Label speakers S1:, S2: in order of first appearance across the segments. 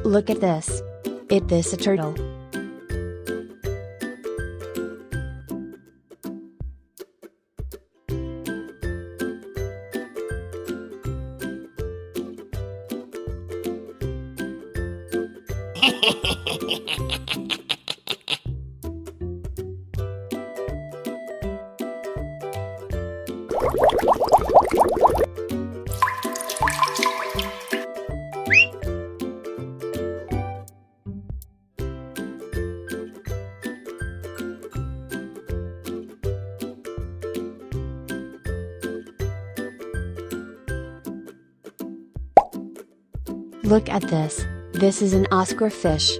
S1: Look at this. Is this a turtle? Look at this. This is an Oscar fish.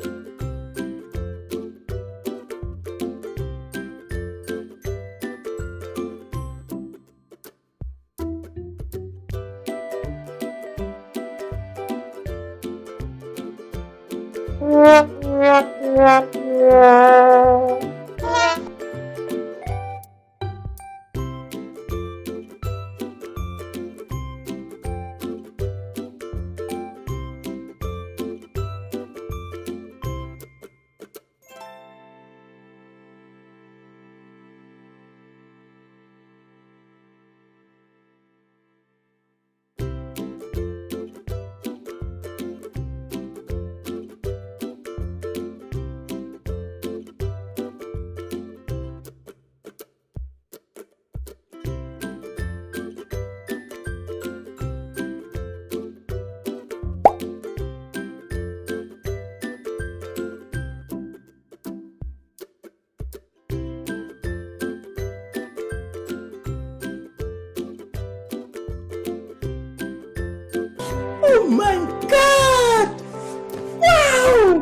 S2: Oh my god! Wow!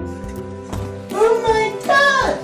S2: Oh my god!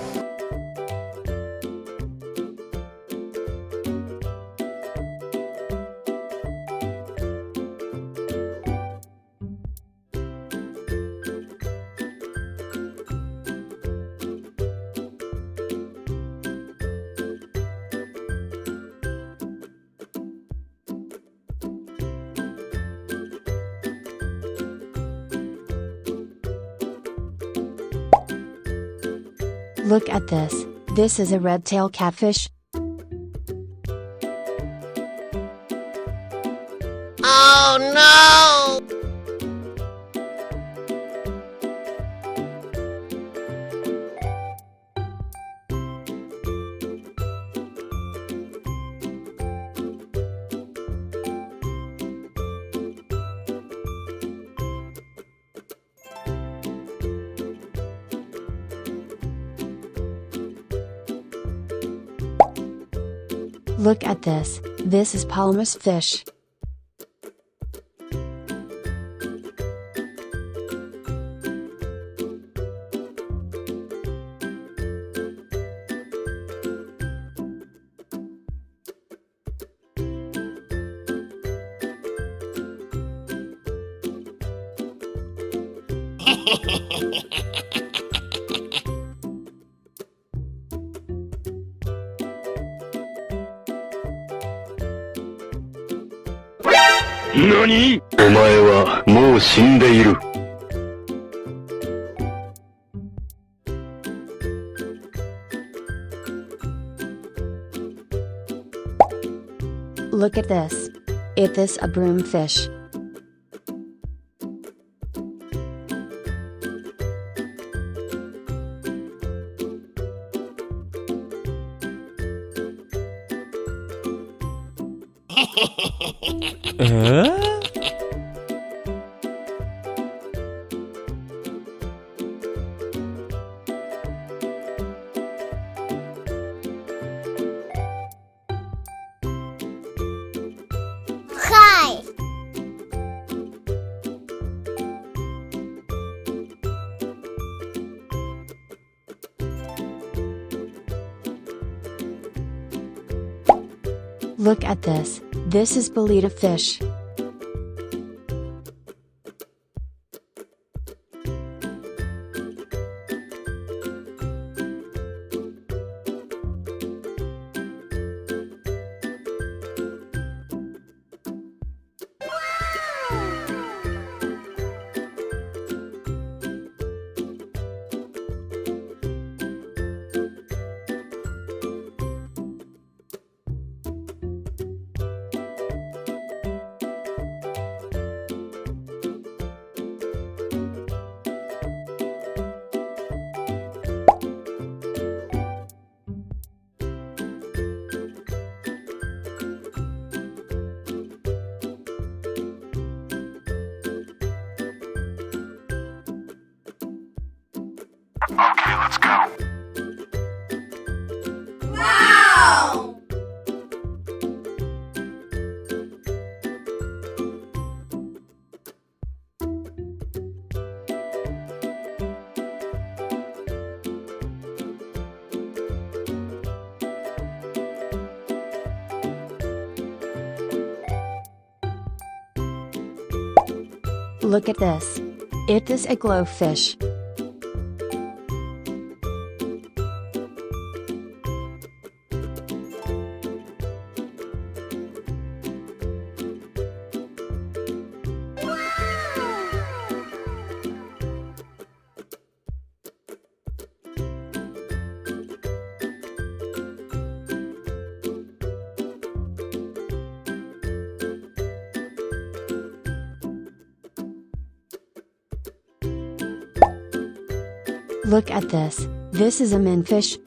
S1: Look at this. This is a red-tailed catfish.
S3: Oh no!
S1: Look at this. This is Palmas fish.
S4: NANI?! お前はもう死んでいる。
S1: Look at this. Is this a broomfish?
S3: Hi!
S1: Look at this. This is Betta fish.
S4: Okay, let's go.
S3: Wow!
S1: Look at this. It is a glowfish. Look at this. This is a minfish.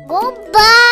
S3: Goodbye!